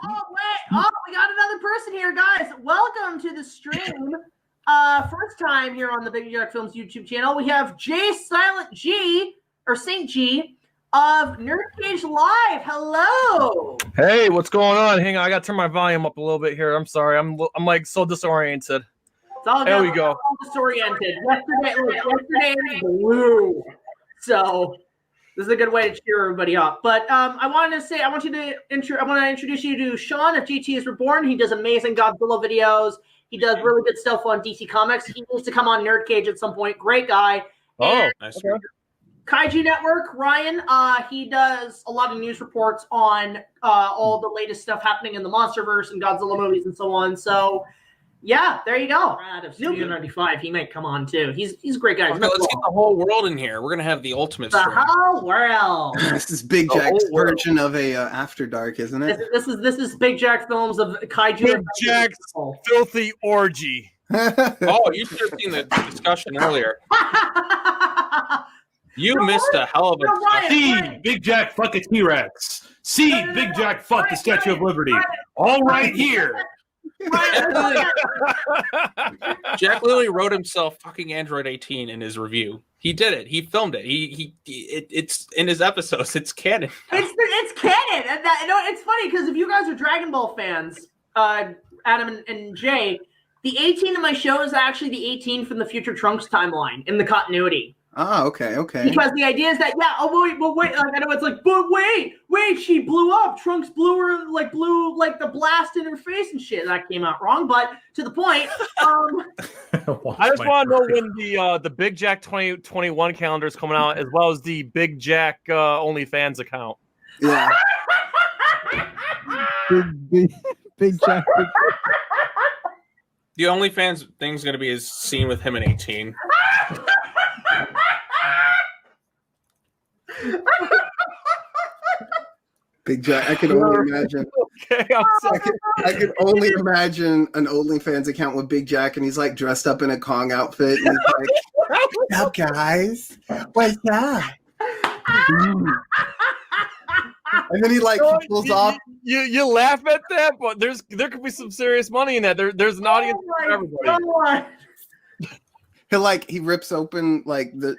We got another person here, guys. Welcome to the stream. First time here on the Big Jack Films YouTube channel. We have J Silent G or Saint G of Nerdcage Live. Hello. Hey, what's going on? Hang on, I got to turn my volume up a little bit here. I'm sorry. I'm like so disoriented. It's all there we go. All disoriented. Yesterday blew. So this is a good way to cheer everybody up. But I want to introduce you to Sean of GT is Reborn. He does amazing Godzilla videos. He does really good stuff on DC Comics. He needs to come on Nerdcage at some point. Great guy. Oh, nice. Okay. Kaiju Network, Ryan, he does a lot of news reports on all the latest stuff happening in the MonsterVerse and Godzilla movies and so on. So, yeah, there you go. Out of Studio 95, he might come on too. He's a great guy. Okay, let's get the whole world in here. We're gonna have the ultimate. The whole world. This is Big Jack's version of a After Dark, isn't it? This is Big Jack Films of Kaiju. Big Jack's filthy orgy. Oh, you should have seen the discussion earlier. You missed a hell of a. See Big Jack fuck a T-Rex. See Big Jack fuck the Statue of Liberty. All right here. Jack literally wrote himself fucking Android 18 in his review. He did it. He filmed it. It's in his episodes. It's canon. It's canon. And it's funny because if you guys are Dragon Ball fans, Adam and Jay, the 18 in my show is actually the 18 from the Future Trunks timeline in the continuity. Oh, okay. Because the idea is that, wait, I know it's like, but wait, she blew up. Trunks blew the blast in her face and shit. That came out wrong, but to the point. I just want to know when the Big Jack 2021 calendar is coming out, as well as the Big Jack OnlyFans account. Yeah. Big Jack. The OnlyFans thing's going to be his scene with him in 18. Big Jack, I can only imagine. Okay, I can only imagine an OnlyFans account with Big Jack, and he's like dressed up in a Kong outfit, and he's like, "What's up, guys? What's up?" And then he pulls off. You laugh at that, but there could be some serious money in that. There's an audience for everybody. God. He rips open the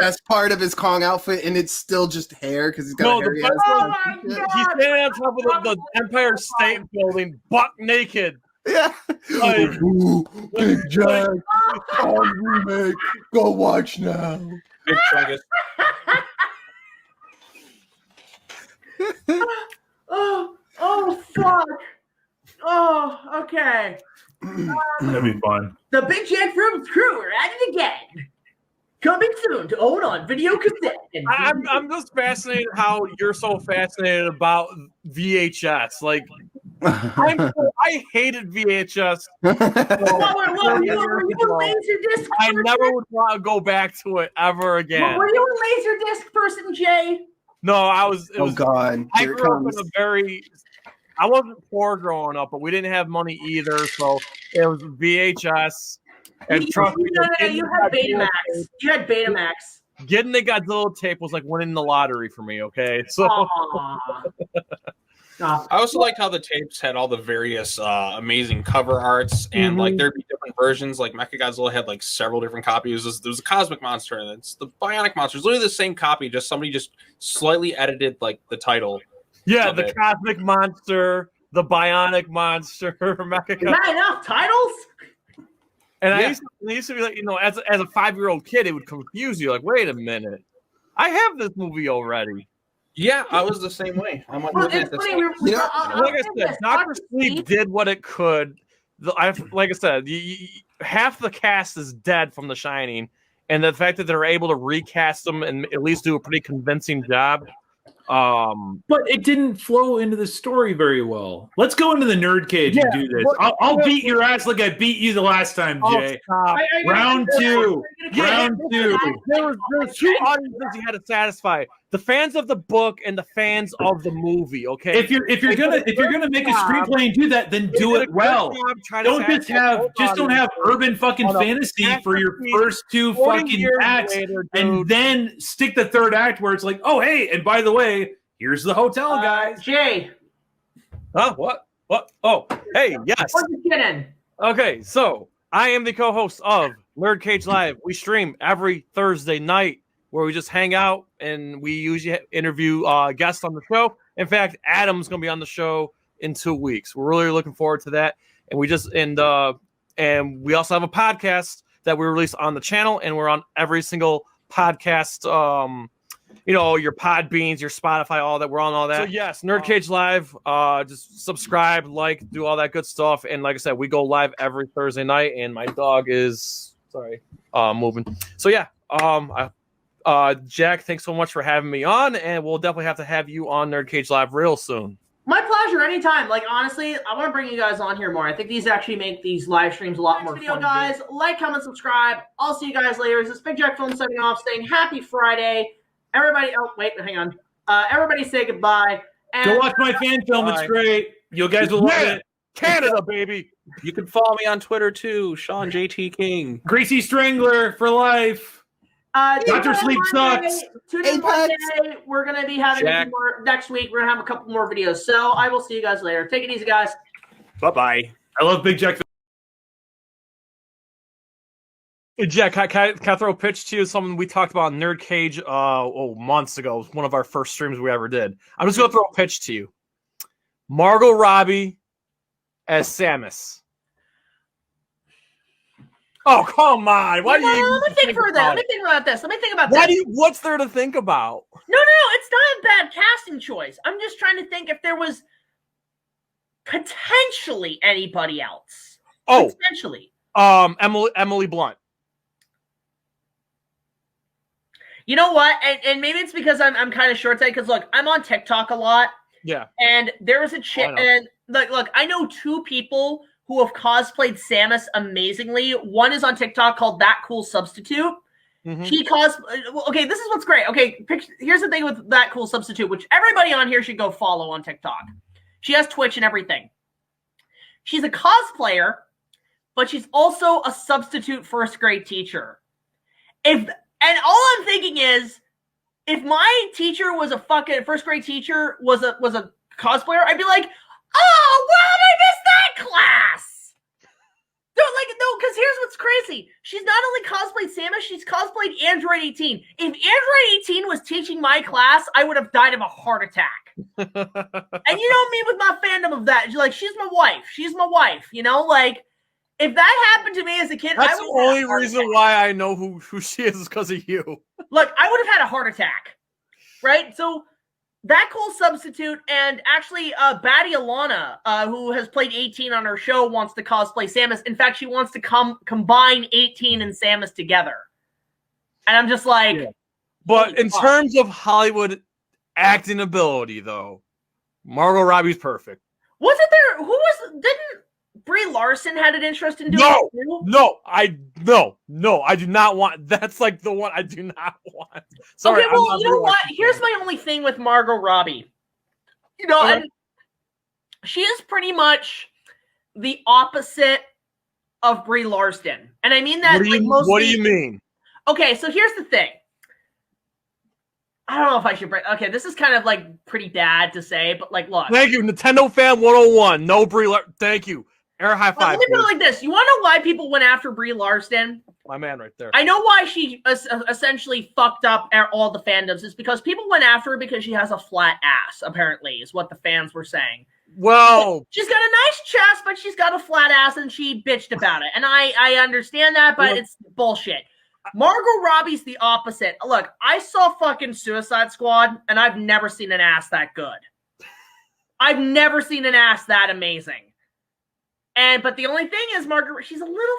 chest part of his Kong outfit, and it's still just hair because he's got hairy ass. He's standing on top of the Empire State Building, buck naked. Yeah. Ooh, Big Jack, Kong remake. Go watch now. Big Chungus. Oh, fuck. Oh, okay. That'd be fun. The Big Jack Films crew are at it again. Coming soon to own on video cassette. I'm just fascinated how you're so fascinated about VHS. I hated VHS. Were you a Laserdisc? I never would want to go back to it ever again. Were you a Laserdisc person, Jay? No, I was. God! I grew up in I wasn't poor growing up, but we didn't have money either, so it was VHS. And trust me, you had Betamax. You had Betamax. Getting the Godzilla tape was like winning the lottery for me. Okay, so. I also liked how the tapes had all the various amazing cover arts, and there'd be different versions. Like Mechagodzilla had several different copies. There was a Cosmic Monster, and it's the Bionic Monster. It's literally the same copy, just somebody just slightly edited the title. Yeah, the Cosmic Monster, the Bionic Monster, Mechagodzilla. Is that enough titles? And I used to be like, as a 5-year-old kid, it would confuse you. Like, wait a minute, I have this movie already. Yeah, I was the same way. I'm like, like I said, Dr. Sleep did what it could. Like I said, half the cast is dead from The Shining, and the fact that they're able to recast them and at least do a pretty convincing job. But it didn't flow into the story very well. Let's go into the nerd cage and do this. I'll beat your ass like I beat you the last time, Jay. Round two. Round two. There were two audiences you had to satisfy: the fans of the book and the fans of the movie. Okay. If you're gonna make a screenplay and do that, then do it well. Don't don't have urban fucking fantasy for your first two fucking acts, and then stick the third act where it's like, oh hey, and by the way, here's the hotel, guys. Jay, Huh? What? Oh, hey, yes. What's the kidding? Okay, so I am the co-host of Nerd Cage Live. We stream every Thursday night where we just hang out and we usually interview guests on the show. In fact, Adam's going to be on the show in 2 weeks. We're really looking forward to that. And we just and we also have a podcast that we release on the channel, and we're on every single podcast. Your Podbeans, your Spotify, all that. We're on all that. So yes, Nerd Cage Live. Just subscribe, like, do all that good stuff. And like I said, we go live every Thursday night. And my dog is moving. So yeah, Jack, thanks so much for having me on, and we'll definitely have to have you on Nerd Cage Live real soon. My pleasure, anytime. Like, honestly, I want to bring you guys on here more. I think these actually make these live streams a lot more fun. Guys, like, comment, subscribe. I'll see you guys later. This is Big Jack Film signing off, saying happy Friday. Everybody, hang on. Everybody say goodbye. And go watch my fan film. It's great. You guys will love it. Canada, baby. You can follow me on Twitter, too. Sean JT King. Greasy Strangler for life. Dr. Sleep sucks. Tune in Monday. We're going to be having more next week. We're going to have a couple more videos. So I will see you guys later. Take it easy, guys. Bye-bye. I love Big Jack. Hey, Jack, can I throw a pitch to you? Something we talked about on Nerd Cage months ago. It was one of our first streams we ever did. I'm just going to throw a pitch to you. Margot Robbie as Samus. Oh, come on. Why do you let me think further. Let me think about this. What's there to think about? No. It's not a bad casting choice. I'm just trying to think if there was potentially anybody else. Oh. Potentially. Emily Blunt. You know what? And maybe it's because I'm kind of short-sighted, because, look, I'm on TikTok a lot. Yeah. And there was a chick, and, look, I know two people who have cosplayed Samus amazingly. One is on TikTok called That Cool Substitute. Mm-hmm. Okay, this is what's great. Okay, here's the thing with That Cool Substitute, which everybody on here should go follow on TikTok. She has Twitch and everything. She's a cosplayer, but she's also a substitute first grade teacher. And all I'm thinking is, if my teacher was a fucking first grade teacher, was a cosplayer, I'd be like, oh, wow, I missed that class. No, because here's what's crazy. She's not only cosplayed Samus, she's cosplayed Android 18. If Android 18 was teaching my class, I would have died of a heart attack. And you know me with my fandom of that. She's my wife. She's my wife. If that happened to me as a kid, that's the only reason why I know who she is because of you. Look, I would have had a heart attack. Right? So, That Cool Substitute, and actually Batty Alana, who has played 18 on her show, wants to cosplay Samus. In fact, she wants to combine 18 and Samus together. And I'm just like... Yeah. But in terms of Hollywood acting ability, though, Margot Robbie's perfect. Wasn't there... Didn't Brie Larson had an interest in doing it too? No, I do not want. That's like the one I do not want. Sorry, okay, well, you know what? Here's my only thing with Margot Robbie. And she is pretty much the opposite of Brie Larson, and I mean that. What do you mean? Okay, so here's the thing. I don't know if I should bring. Okay, this is kind of pretty bad to say, but look. Thank you, Nintendo Fan 101. No Brie Larson. Thank you. Air high five. Let me put it like this. You want to know why people went after Brie Larson? My man right there. I know why she essentially fucked up all the fandoms. It's because people went after her because she has a flat ass, apparently, is what the fans were saying. Well, she's got a nice chest, but she's got a flat ass, and she bitched about it. And I understand that, but it's bullshit. Margot Robbie's the opposite. Look, I saw fucking Suicide Squad, and I've never seen an ass that good. I've never seen an ass that amazing. But the only thing is, Margaret, she's a little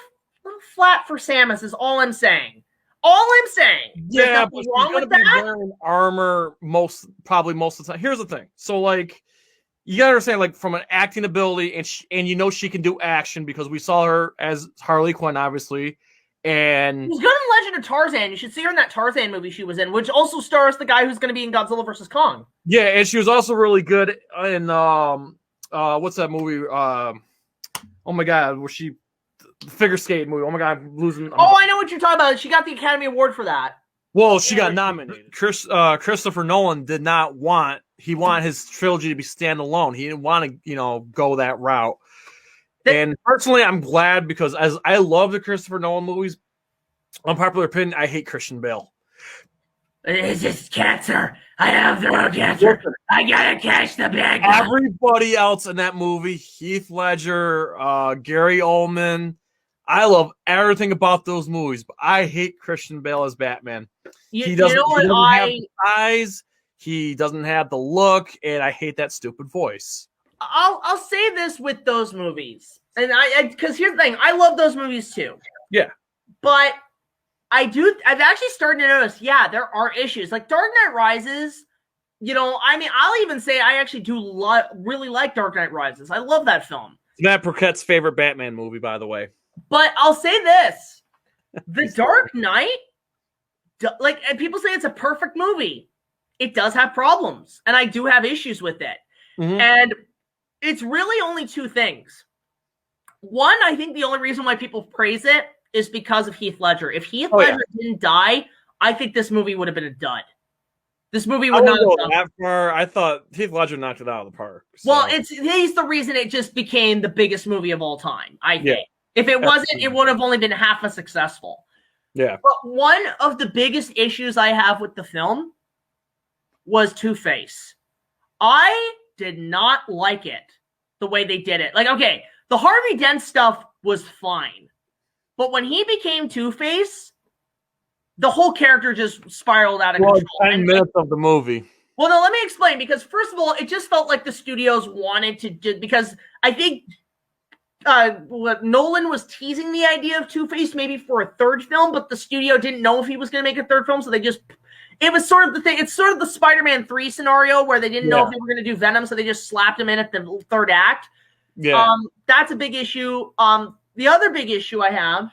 flat for Samus. Is all I'm saying. Yeah, but she's gonna be wearing armor probably most of the time. Here's the thing. So you gotta understand, from an acting ability, and she can do action because we saw her as Harley Quinn, obviously. And she's good in Legend of Tarzan. You should see her in that Tarzan movie she was in, which also stars the guy who's going to be in Godzilla vs. Kong. Yeah, and she was also really good in what's that movie? Oh my God, where she the figure skate movie? Oh my God, I'm losing. I know what you're talking about. She got the Academy Award for that. Well, she got nominated. Christopher Nolan did not want he wanted his trilogy to be standalone. He didn't want to, go that route. And personally, I'm glad because as I love the Christopher Nolan movies, unpopular opinion, I hate Christian Bale. It's just cancer. I have throat cancer. I gotta catch the bag. Everybody else in that movie, Heath Ledger, Gary Oldman, I love everything about those movies, but I hate Christian Bale as Batman. He doesn't have the eyes, he doesn't have the look, and I hate that stupid voice. I'll say this with those movies, and because here's the thing, I love those movies too. Yeah, but I've actually started to notice, there are issues. Like Dark Knight Rises, I'll even say I actually do really like Dark Knight Rises. I love that film. It's Matt Burkett's favorite Batman movie, by the way. But I'll say this. The Dark Knight, and people say it's a perfect movie. It does have problems, and I do have issues with it. Mm-hmm. And it's really only two things. One, I think the only reason why people praise it is because of Heath Ledger. If Heath Ledger didn't die, I think this movie would have been a dud. This movie would not have done that far. I thought Heath Ledger knocked it out of the park. So. Well, he's the reason it just became the biggest movie of all time, I think. Yeah. If it wasn't, it would have only been half as successful. Yeah. But one of the biggest issues I have with the film was Two-Face. I did not like it, the way they did it. Like, okay, the Harvey Dent stuff was fine. But when he became Two-Face, the whole character just spiraled out of control. 10 minutes of the movie. Well, no, let me explain. Because first of all, it just felt like the studios wanted to do, because I think Nolan was teasing the idea of Two-Face maybe for a third film, but the studio didn't know if he was going to make a third film, so it was sort of the thing. It's sort of the Spider-Man 3 scenario where they didn't know if they were going to do Venom, so they just slapped him in at the third act. Yeah. That's a big issue. The other big issue I have,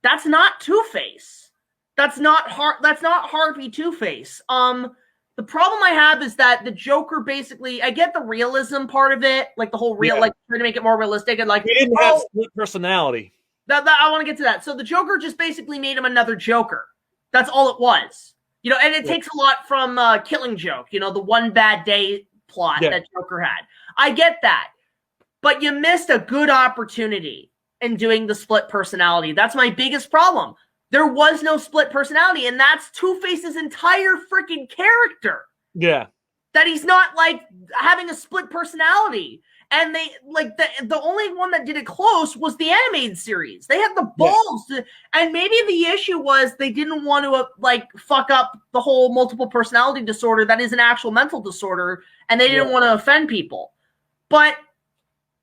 that's not Two-Face. That's not Harvey Two-Face. The problem I have is that the Joker basically, I get the realism part of it, like the whole like trying to make it more realistic, and like he didn't have split personality. That I want to get to that. So the Joker just basically made him another Joker. That's all it was. And it takes a lot from Killing Joke, the one bad day plot that Joker had. I get that. But you missed a good opportunity in doing the split personality. That's my biggest problem. There was no split personality, and that's Two-Face's entire freaking character. Yeah. That he's not, like, having a split personality. And they, like, the only one that did it close was the animated series. They had the balls to, and maybe the issue was they didn't want to, fuck up the whole multiple personality disorder that is an actual mental disorder, and they didn't want to offend people. But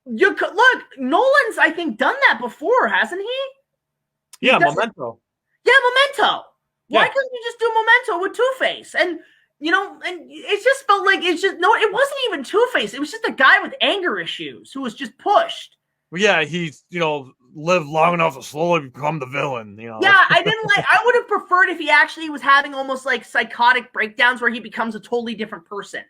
you could look, Nolan's, I think, done that before, hasn't he? Yeah, Memento. Yeah, Memento. Why couldn't you just do Memento with Two-Face? And, and it just felt like it wasn't even Two-Face. It was just a guy with anger issues who was just pushed. Well, yeah, he's, lived long enough to slowly become the villain, Yeah, I would have preferred if he actually was having almost like psychotic breakdowns where he becomes a totally different person.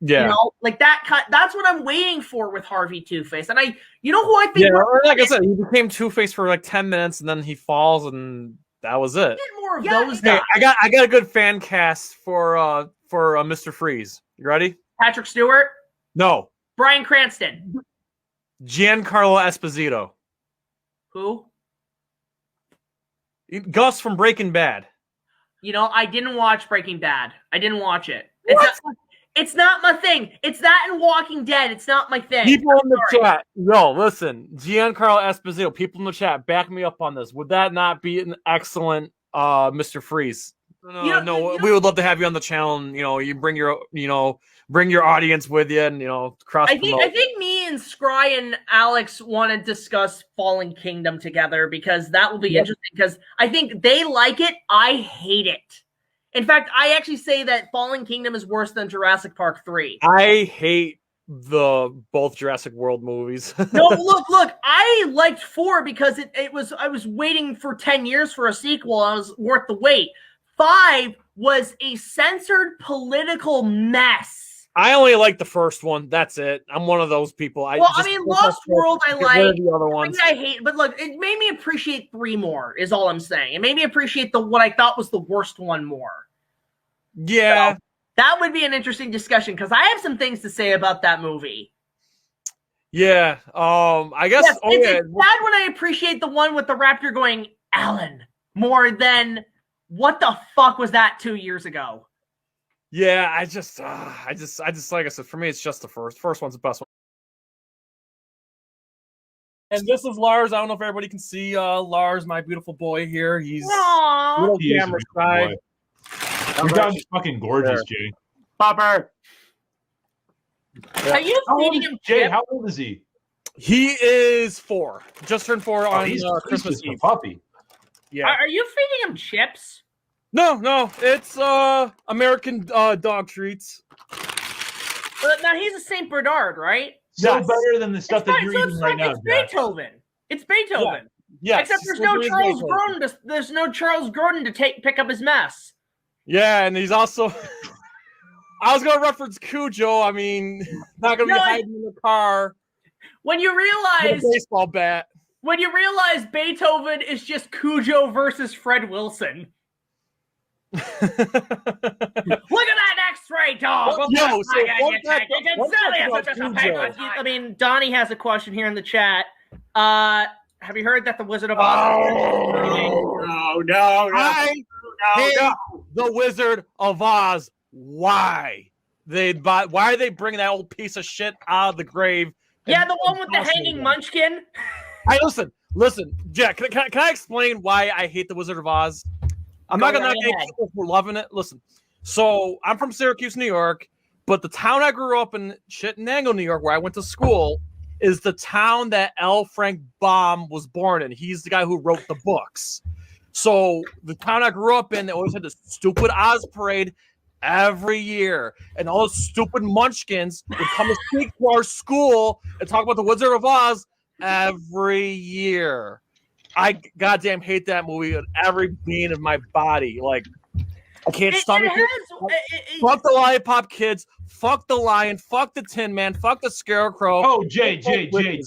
Yeah. Like that's what I'm waiting for with Harvey Two-Face. And who I think. Yeah, like I said, he became Two-Face for like 10 minutes and then he falls and that was it. More of those guys. Hey, I got a good fan cast for Mr. Freeze. You ready? Patrick Stewart? No. Bryan Cranston. Giancarlo Esposito. Who? Gus from Breaking Bad. I didn't watch Breaking Bad. I didn't watch it. What? It's not my thing. It's that and Walking Dead. It's not my thing. People in the chat. No, listen. Giancarlo Esposito, people in the chat, back me up on this. Would that not be an excellent Mr. Freeze? No, we would love to have you on the channel and, you bring your audience with you and, cross promote. I think me and Scry and Alex want to discuss Fallen Kingdom together because that will be interesting because I think they like it. I hate it. In fact, I actually say that Fallen Kingdom is worse than Jurassic Park 3. I hate both Jurassic World movies. No, look, I liked 4 because I was waiting for 10 years for a sequel. I was worth the wait. 5 was a censored political mess. I only like the first one. That's it. I'm one of those people. Lost World I like. The other ones. I hate, but look, it made me appreciate 3 more, is all I'm saying. It made me appreciate what I thought was the worst one more. Yeah. That would be an interesting discussion because I have some things to say about that movie. Yeah, I guess. Yes, it's sad when I appreciate the one with the raptor going Alan more than what the fuck was that 2 years ago. Yeah, I just like I said, for me, it's just the first. First one's the best one. And this is Lars. I don't know if everybody can see Lars, my beautiful boy here. He's Aww. little camera shy. Your dog's fucking gorgeous, Jay. Popper. Are you feeding him Jay, chips? how old is he? He is 4. Just turned 4 on Christmas just a Eve. puppy. Yeah. Are you feeding him chips? No. It's American dog treats. Now he's a Saint Bernard, right? So Yes. better than the stuff that you're eating right now, It's Jack. Beethoven. It's Beethoven. Yeah. Except there's no Charles Grodin. There's no Charles Grodin to pick up his mess. Yeah, and he's also. I was gonna reference Cujo. I mean, not gonna be hiding in the car. When you With realize a baseball bat. When you realize Beethoven is just Cujo versus Fred Wilson. Look at that X-ray dog. I mean, Donnie has a question here in the chat. Have you heard that the Wizard of Oz? No. I hate the Wizard of Oz. Why? Why are they bringing that old piece of shit out of the grave? Yeah, the one with the hanging munchkin. Hey, listen, Jack. Can I explain why I hate the Wizard of Oz? I'm not gonna hate people for loving it. Listen, so I'm from Syracuse, New York, but the town I grew up in, Chittenango, New York, where I went to school, is the town that L. Frank Baum was born in. He's the guy who wrote the books. So the town I grew up in, they always had this stupid Oz parade every year, and all those stupid munchkins would come to speak to our school and talk about the Wizard of Oz every year. I goddamn hate that movie with every being of my body. Like, I can't stomach it. Fuck the Lollipop Kids. Fuck the Lion. Fuck the Tin Man. Fuck the Scarecrow. Oh, Jay, baby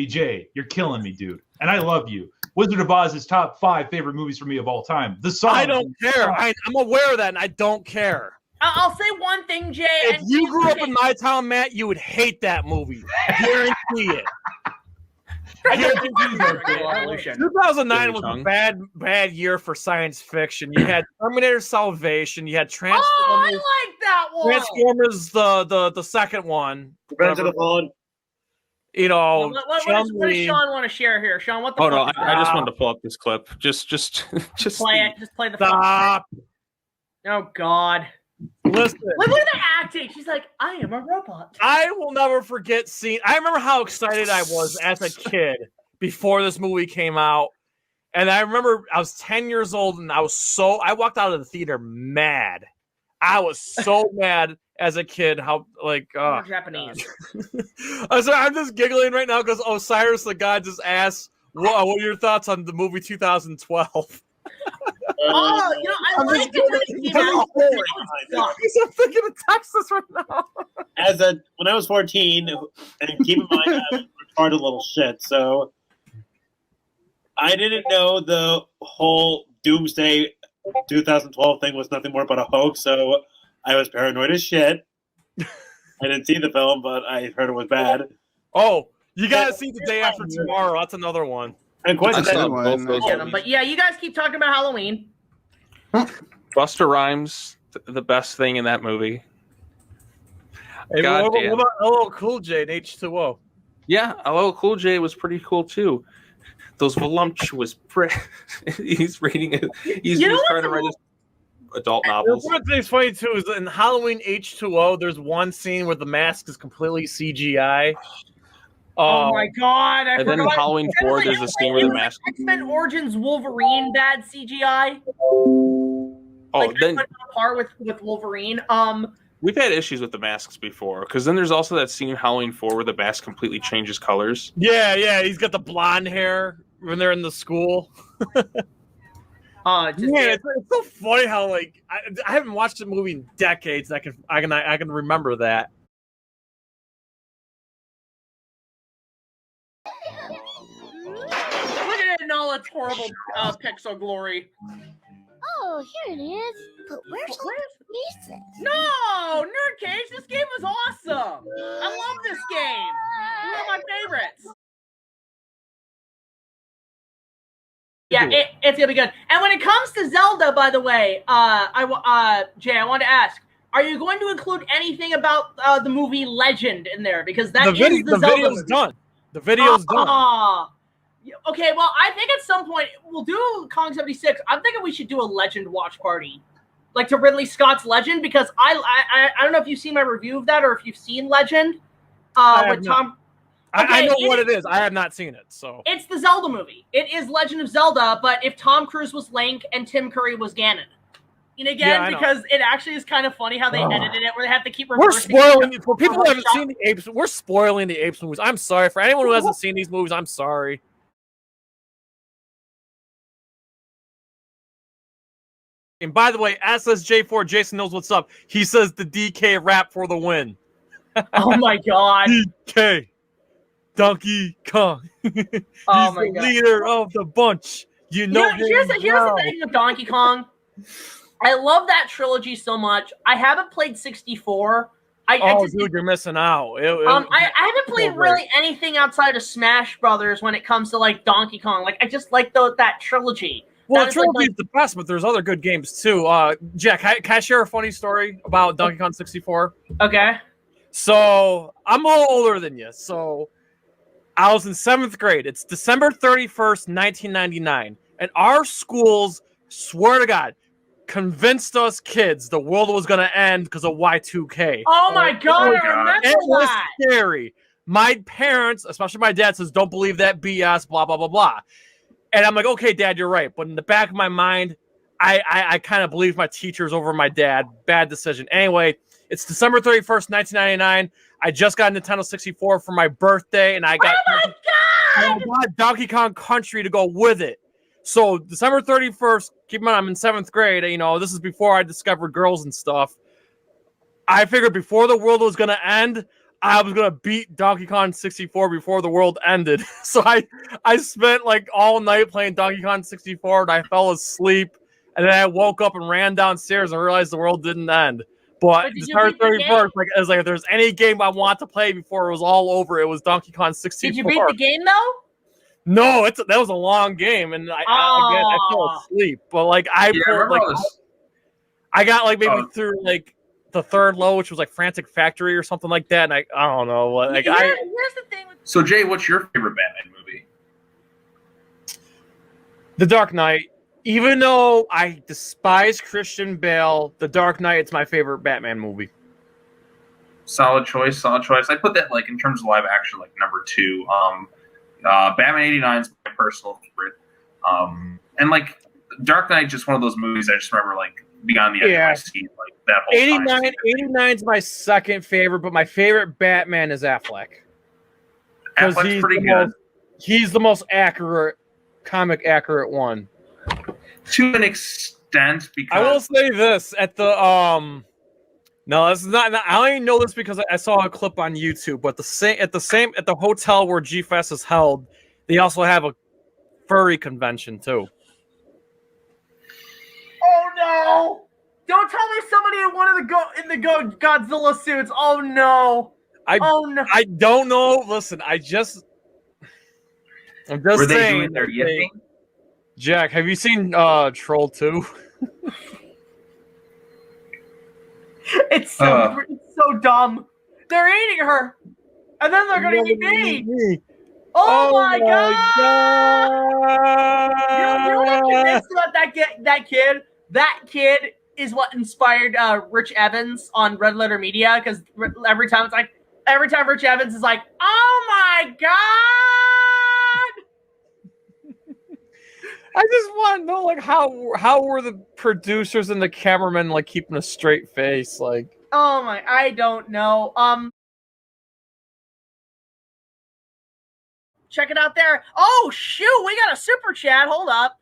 Jay, you're killing me, dude. And I love you. Wizard of Oz is top 5 favorite movies for me of all time. The song. I don't care. I'm aware of that, and I don't care. I'll say one thing, Jay. If you grew up in my town, Matt, you would hate that movie. Guarantee it. 2009 was a bad year for science fiction. You had Terminator Salvation. You had Transformers. Oh, I like that one. Transformers, the second one. Revenge of the Fallen. You know, what does Sean want to share here? Sean, what the fuck? No, I just wanted to pull up this clip. Just play it. Just play the stop. Oh God. Listen. Look at the acting. She's like, I am a robot. I will never forget seeing. I remember how excited I was as a kid before this movie came out, and I remember I was 10 years old, and I walked out of the theater mad. I was so mad as a kid. How Japanese. I'm just giggling right now because Osiris the God just asked, "What are your thoughts on the movie 2012?" I like it. I'm thinking of Texas right now. When I was 14, and keep in mind I was a retarded little shit, so I didn't know the whole Doomsday 2012 thing was nothing more but a hoax, so I was paranoid as shit. I didn't see the film, but I heard it was bad. Oh, you gotta see The Day After Tomorrow. That's another one. And but yeah, you guys keep talking about Halloween. Busta Rhymes, the best thing in that movie. Hey, what about LL Cool J and H2O? Yeah, LL Cool J was pretty cool too. Those voluptuous he's reading it. He's trying to write his adult novels. One thing's funny too is in Halloween H2O, there's one scene where the mask is completely CGI. Oh my God! And then in Halloween 4, there's a scene where the mask. X-Men Origins Wolverine bad CGI. Then on par with Wolverine. We've had issues with the masks before, because then there's also that scene in Halloween 4 where the mask completely changes colors. Yeah, he's got the blonde hair when they're in the school. It's so funny how I haven't watched the movie in decades. I can remember that. Look at it in all its horrible pixel glory. Oh, here it is. But where's all the pieces? No, Nerd Cage, this game was awesome. I love this game. One of my favorites. Yeah, it's gonna be good. And when it comes to Zelda, by the way, Jay, I wanted to ask: are you going to include anything about the movie Legend in there? Because the Zelda video's movie. done. The video's done. Okay, well, I think at some point we'll do Kong 76. I'm thinking we should do a Legend watch party, like to Ridley Scott's Legend, because I don't know if you've seen my review of that or if you've seen Legend with Tom. Okay, I know what it is. I have not seen it, so it's the Zelda movie. It is Legend of Zelda, but if Tom Cruise was Link and Tim Curry was Ganon. Because it actually is kind of funny how they edited it, where they have to keep reversing. We're spoiling for people who haven't seen the Apes. We're spoiling the Apes movies. I'm sorry for anyone who hasn't seen these movies. I'm sorry. And by the way, SSJ4 Jason knows what's up. He says the DK rap for the win. Oh my god. DK. Donkey Kong. He's the leader of the bunch. Here's the thing with Donkey Kong. I love that trilogy so much. I haven't played 64. Dude, you're missing out. I haven't played really anything outside of Smash Brothers when it comes to like Donkey Kong. Like I just like that trilogy. Well, the trilogy is the best, but there's other good games too. Jack, can I share a funny story about Donkey Kong 64? Okay. So I'm a little older than you. So I was in 7th grade. It's December 31st, 1999. And our schools, swear to God, convinced us kids the world was going to end because of Y2K. Oh my God, I remember it was that. Scary. My parents, especially my dad, says, don't believe that BS, blah, blah, blah, blah. And I'm like, okay, Dad, you're right. But in the back of my mind, I kind of believe my teachers over my dad. Bad decision. Anyway, it's December 31st, 1999. I just got a Nintendo 64 for my birthday, and I got Donkey Kong Country to go with it. So December 31st, keep in mind, I'm in 7th grade. This is before I discovered girls and stuff. I figured before the world was going to end, I was going to beat Donkey Kong 64 before the world ended. So I spent like all night playing Donkey Kong 64, and I fell asleep. And then I woke up and ran downstairs and realized the world didn't end. But December 31st, if there's any game I want to play before it was all over, it was Donkey Kong 64. Did you beat the game, though? No, that was a long game, and I fell asleep. But I got maybe through the third low, which was Frantic Factory or something like that. And I don't know. Here's the thing. So Jay, what's your favorite Batman movie? The Dark Knight. Even though I despise Christian Bale, The Dark Knight, it's my favorite Batman movie. Solid choice. I put that in terms of live action, number 2. Batman 89 is my personal favorite. And Dark Knight, just one of those movies I just remember beyond the edge of my seat, that whole 89 is my second favorite, but my favorite Batman is Affleck. Affleck's pretty good. He's the most comic accurate one. To an extent, because I will say this at the no, this is not. I only know this because I saw a clip on YouTube. But at the hotel where G-Fest is held, they also have a furry convention too. Oh no! Don't tell me somebody in one of the Godzilla suits. Oh no! I don't know. Listen, I'm just were they saying. Doing their yipping? Jack, have you seen Troll 2? It's so dumb. They're eating her, and then they're going to eat me. Oh my god! You know what I'm convinced about that kid? That kid is what inspired Rich Evans on Red Letter Media, because every time Rich Evans is like, "Oh my god!" I just want to know, how were the producers and the cameramen keeping a straight face? Oh my, I don't know. Check it out there. Oh shoot, we got a super chat. Hold up.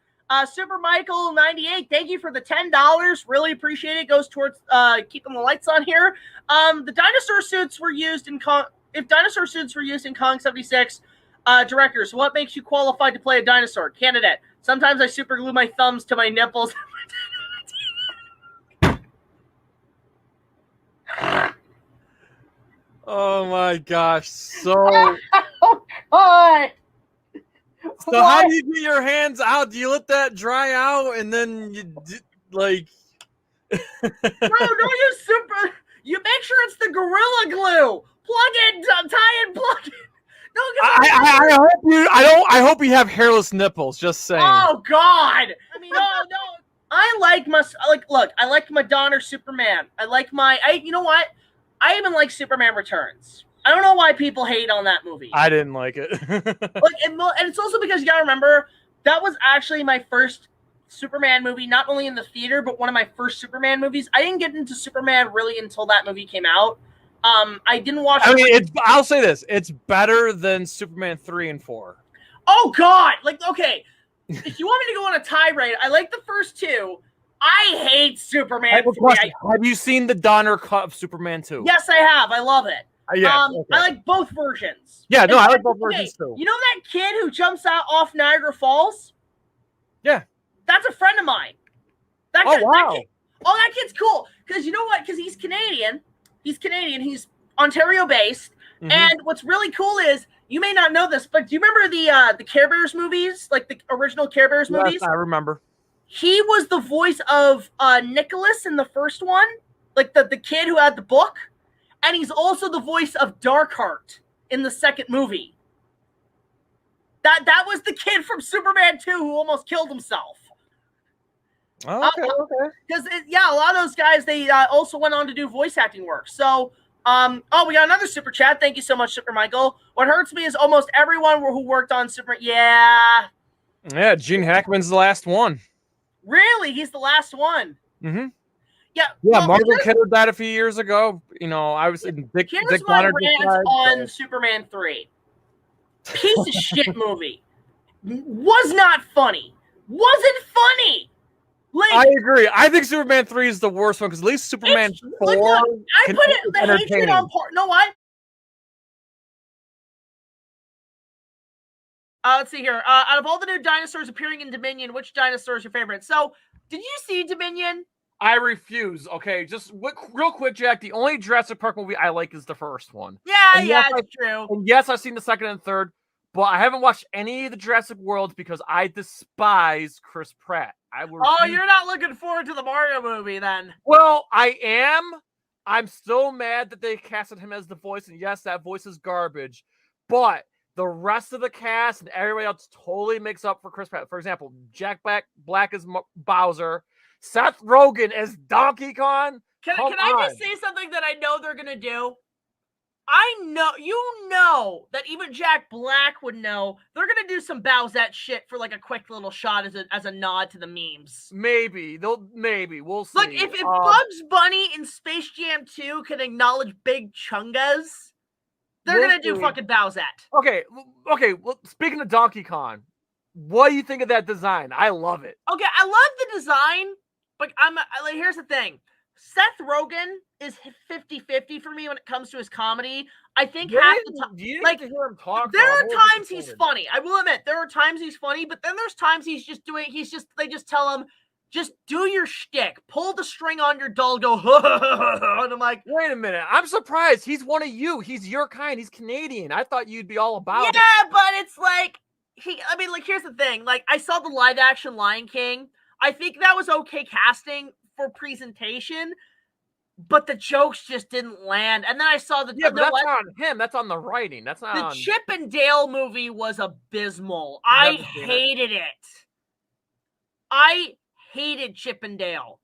Super Michael 98. Thank you for the $10. Really appreciate it. Goes towards keeping the lights on here. The dinosaur suits were used in if dinosaur suits were used in Kong 76. Directors, what makes you qualified to play a dinosaur? Candidate. Sometimes I super glue my thumbs to my nipples. Oh my gosh! So Oh God! how do you get your hands out? Do you let that dry out and then like? No, don't use super. You make sure it's the Gorilla Glue. Plug it, tie and plug it. No, I hope you. I hope you have hairless nipples. Just saying. Oh God! I mean, no. I like my look. I like Madonna Superman. I like my. You know what? I even like Superman Returns. I don't know why people hate on that movie. I didn't like it. And it's also because you gotta remember that was actually my first Superman movie, not only in the theater, but one of my first Superman movies. I didn't get into Superman really until that movie came out. I didn't watch. I mean, I'll say this: it's better than Superman 3 and 4. Oh God! Like, okay, if you want me to go on a tirade, I like the first two. I hate Superman 3. Have you seen the Donner cut of Superman 2? Yes, I have. I love it. Yeah, I like both versions. Yeah, no, I like both versions too. You know that kid who jumps out off Niagara Falls? Yeah. That's a friend of mine. That wow. That kid's cool. Because you know what? Because he's Canadian. He's Ontario-based. Mm-hmm. And what's really cool is, you may not know this, but do you remember the Care Bears movies? Like the original Care Bears movies? Yes, I remember. He was the voice of Nicholas in the first one. Like the kid who had the book. And he's also the voice of Darkheart in the second movie. That was the kid from Superman 2 who almost killed himself. Okay. Because a lot of those guys, they also went on to do voice acting work. So, we got another super chat. Thank you so much, Super Michael. What hurts me is almost everyone who worked on Super. Yeah, Gene Hackman's the last one. Really, he's the last one. Mm-hmm. Yeah, Margot Kidder died a few years ago. You know, I was in Dick my rant on Superman 3. Piece of shit movie. Was not funny. Wasn't funny. Like, I agree. I think Superman 3 is the worst one because at least Superman 4. I put it the hatred on part. No, what? Let's see here. Out of all the new dinosaurs appearing in Dominion, which dinosaur is your favorite? So, did you see Dominion? I refuse. Okay, just real quick, Jack. The only Jurassic Park movie I like is the first one. Yeah, it's true. And yes, I've seen the second and third, but I haven't watched any of the Jurassic Worlds because I despise Chris Pratt. You're not looking forward to the Mario movie then? Well, I am. I'm still mad that they casted him as the voice, and yes, that voice is garbage. But the rest of the cast and everybody else totally makes up for Chris Pratt. For example, Jack Black is Bowser. Seth Rogen as Donkey Kong. Can I just say something that I know they're gonna do? I know that even Jack Black would know they're gonna do some Bowsette shit for like a quick little shot as a nod to the memes. Maybe we'll see. Look, if Bugs Bunny in Space Jam 2 can acknowledge Big Chungas, they're gonna do fucking Bowsette. Okay. Well, speaking of Donkey Kong, what do you think of that design? I love it. Okay, I love the design. But here's the thing. Seth Rogen is 50-50 for me when it comes to his comedy. I think half the time, like, to hear him talk. There are times he's funny. I will admit, there are times he's funny, but then there's times they just tell him, just do your shtick, pull the string on your doll, go, and I'm like, wait a minute, I'm surprised. He's one of you. He's your kind. He's Canadian. I thought you'd be all about it. Yeah, but it's like, here's the thing. Like, I saw the live action Lion King. I think that was okay casting for presentation, but the jokes just didn't land. And then I saw but that's not on him. That's on the writing. That's not the Chip and Dale movie was abysmal. I hated it. I hated Chip and Dale.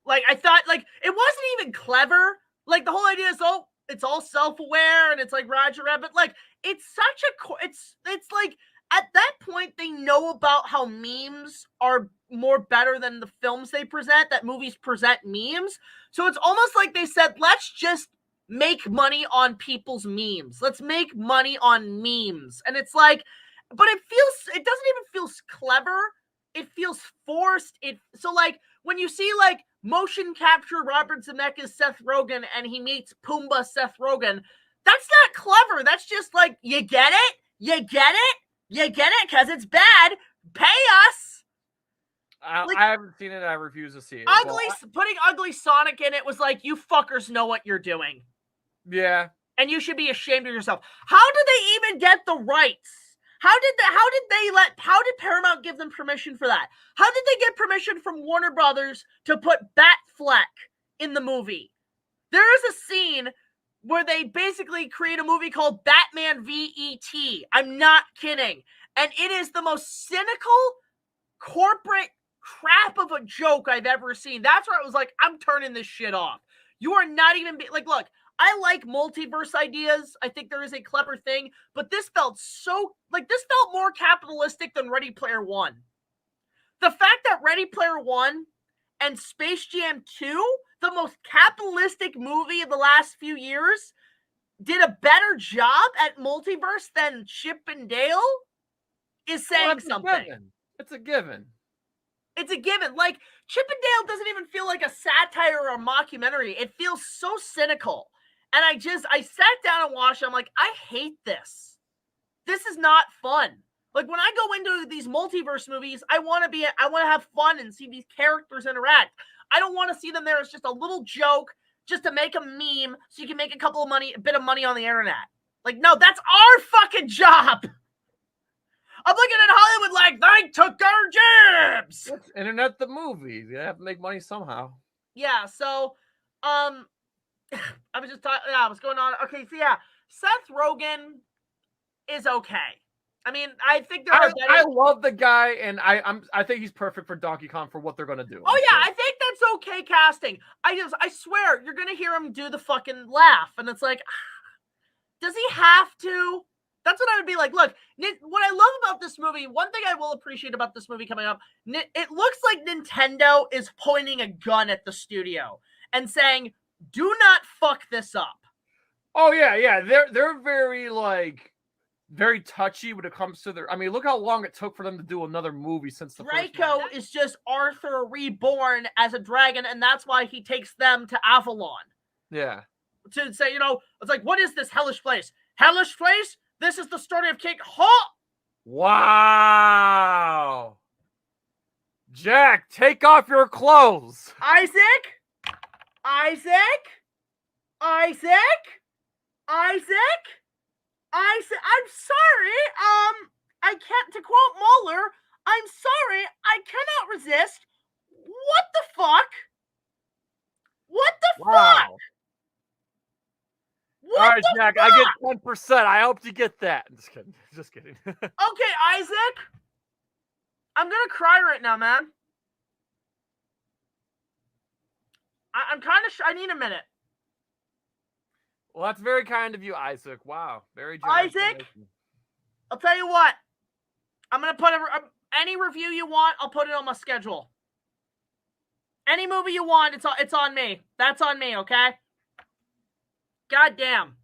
Like, I thought, like, it wasn't even clever. Like, the whole idea is, it's all self-aware and it's like Roger Rabbit. Like, it's such it's like, at that point, they know about how memes are more better than the films they present, that movies present memes. So it's almost like they said, let's just make money on people's memes. Let's make money on memes. And it's like, but it doesn't even feel clever. It feels forced. So like, when you see like motion capture Robert Zemeckis Seth Rogen and he meets Pumbaa Seth Rogen, that's not clever. That's just like, you get it? You get it? You get it? Because it's bad. Pay us. I haven't seen it. I refuse to see it. Putting Ugly Sonic in it was like, you fuckers know what you're doing. Yeah. And you should be ashamed of yourself. How did they even get the rights? How did Paramount give them permission for that? How did they get permission from Warner Brothers to put Batfleck in the movie? There is a scene where they basically create a movie called Batman v E.T. I'm not kidding. And it is the most cynical corporate crap of a joke I've ever seen. That's where I was like, I'm turning this shit off. You are not even like, look, I like multiverse ideas. I think there is a clever thing, but this felt more capitalistic than Ready Player One. The fact that Ready Player One and Space Jam 2, the most capitalistic movie of the last few years, did a better job at multiverse than Chip and Dale is saying something. It's a given. It's a given. Like, Chip and Dale doesn't even feel like a satire or a mockumentary. It feels so cynical. And I sat down and watched it. I'm like, I hate this. This is not fun. Like, when I go into these multiverse movies, I want to have fun and see these characters interact. I don't want to see them there as just a little joke, just to make a meme so you can make a bit of money on the internet. Like, no, that's our fucking job. I'm looking at Hollywood like, they took our jobs. It's internet the movies. You have to make money somehow. Yeah, so, I was just talking, what's going on? Okay, so yeah, Seth Rogen is okay. I mean, I think I love the guy, and I think he's perfect for Donkey Kong for what they're gonna do. Oh yeah, I think that's okay casting. I swear, you're gonna hear him do the fucking laugh, and it's like, does he have to? That's what I would be like. Look, what I love about this movie, one thing I will appreciate about this movie coming up, it looks like Nintendo is pointing a gun at the studio and saying, do not fuck this up. Oh yeah. They're very touchy when it comes to their. I mean, look how long it took for them to do another movie since the first Draco is just Arthur reborn as a dragon, and that's why he takes them to Avalon. Yeah. To say, it's like, what is this hellish place? Hellish place? This is the story of King Hawk. Wow. Jack, take off your clothes. Isaac. I'm sorry. I can't, to quote Mueller, I'm sorry, I cannot resist. What the fuck? Fuck? All right, Jack, fuck? I get 10%. I hope you get that. Just kidding. Okay, Isaac. I'm gonna cry right now, man. I'm kind of. I need a minute. Well, that's very kind of you, Isaac. Wow, very generous. Isaac, I'll tell you what. I'm gonna put any review you want. I'll put it on my schedule. Any movie you want, it's on me. That's on me, okay? God damn.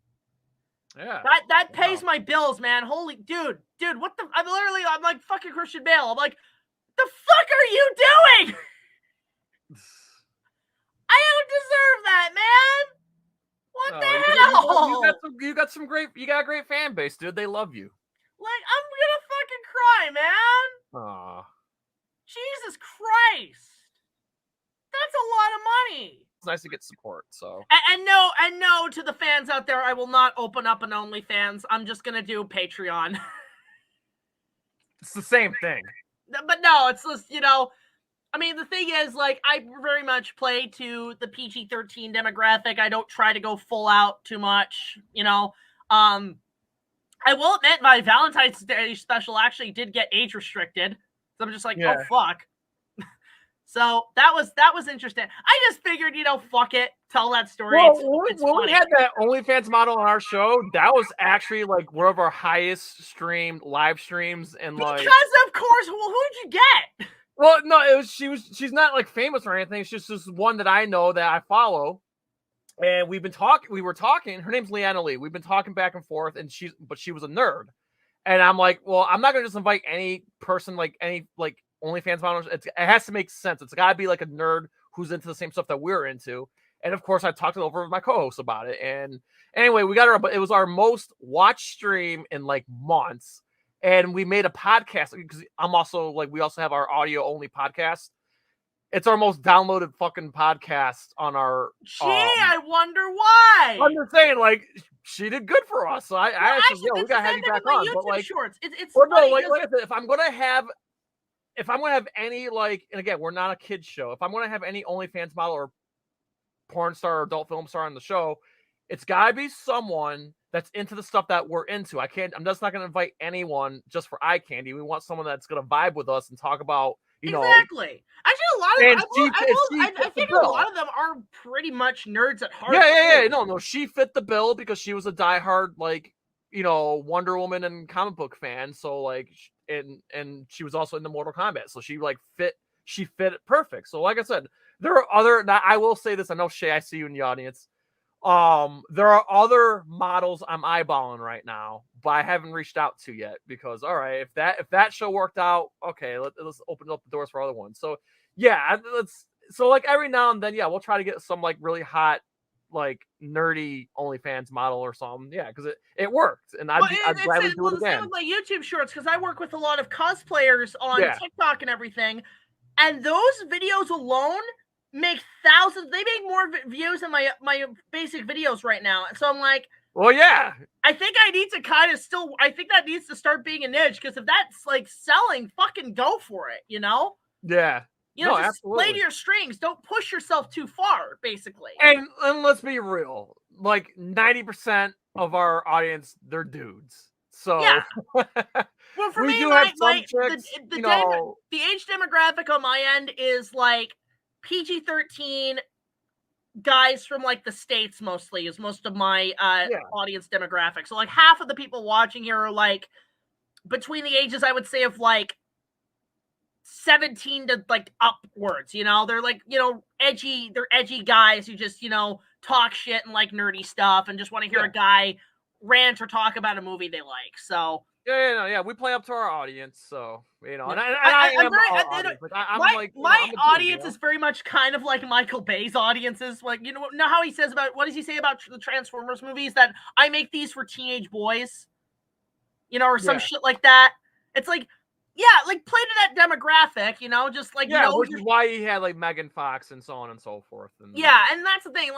Yeah. That pays my bills, man. Holy dude, what the? I'm like fucking Christian Bale. I'm like, the fuck are you doing? I don't deserve that, man. What the hell? You got a great fan base, dude. They love you. Like, I'm gonna fucking cry, man. Aw. Jesus Christ. That's a lot of money. It's nice to get support, so. And no to the fans out there, I will not open up an OnlyFans. I'm just gonna do Patreon. It's the same thing. But no, it's just, I mean, the thing is, like, I very much play to the PG-13 demographic. I don't try to go full out too much, I will admit my Valentine's Day special actually did get age restricted. So I'm just like, oh, fuck. So that was interesting. I just figured, fuck it, tell that story. Well, when we had that OnlyFans model on our show, that was actually like one of our highest streamed live streams, and like, because of course, who'd you get? Well, no, she's not like famous or anything. It's just this one that I know that I follow, and we were talking. Her name's Leanna Lee. We've been talking back and forth, and she was a nerd, and I'm like, well, I'm not gonna just invite any person, like any like OnlyFans model. It has to make sense. It's got to be like a nerd who's into the same stuff that we're into. And of course, I talked it over with my co-host about it. And anyway, we got her. But it was our most watched stream in like months. And we made a podcast because I'm also like, we also have our audio only podcast. It's our most downloaded fucking podcast on our. Gee, I wonder why. I'm just saying, like, she did good for us. So I asked her, actually, we gotta have you back on. But like, shorts. It's well, no, funny like I said, if I'm gonna have any, like, and again, we're not a kids show. If I'm gonna have any OnlyFans model or porn star or adult film star on the show, it's gotta be someone that's into the stuff that we're into. I'm just not gonna invite anyone just for eye candy. We want someone that's gonna vibe with us and talk about. Exactly. Actually, a lot of I think a lot of them are pretty much nerds at heart. Yeah. No. She fit the bill because she was a diehard, like, Wonder Woman and comic book fan. So like, and she was also into Mortal Kombat. So she fit it perfect. So like I said, there are other. I will say this. I know Shay, I see you in the audience. There are other models I'm eyeballing right now, but I haven't reached out to yet because, all right, if that show worked out, okay, let's open up the doors for other ones. So yeah, so like every now and then, yeah, we'll try to get some like really hot, like nerdy OnlyFans model or something. Yeah, because it worked, and I'd gladly do it again. Same with my YouTube shorts because I work with a lot of cosplayers on TikTok and everything, and those videos alone make thousands. They make more views than my basic videos right now. So I'm like, well, yeah, I think I need to I think that needs to start being a niche because if that's like selling, fucking go for it, Yeah. Just absolutely. play to your strings. Don't push yourself too far, basically. And let's be real, like 90% of our audience, they're dudes. So yeah. Well, for me, the age demographic on my end is like PG-13 guys from like the States mostly is most of my audience demographic. So like half of the people watching here are like between the ages, I would say, of like 17 to like upwards, they're like, edgy, they're edgy guys who just, talk shit and like nerdy stuff and just want to hear a guy rant or talk about a movie they like. So yeah, we play up to our audience, so and my audience is very much kind of like Michael Bay's audiences. Like, know how he says what does he say about the Transformers movies, that I make these for teenage boys, or some shit like that. It's like, like play to that demographic, just like which is why he had like Megan Fox and so on and so forth. And and that's the thing.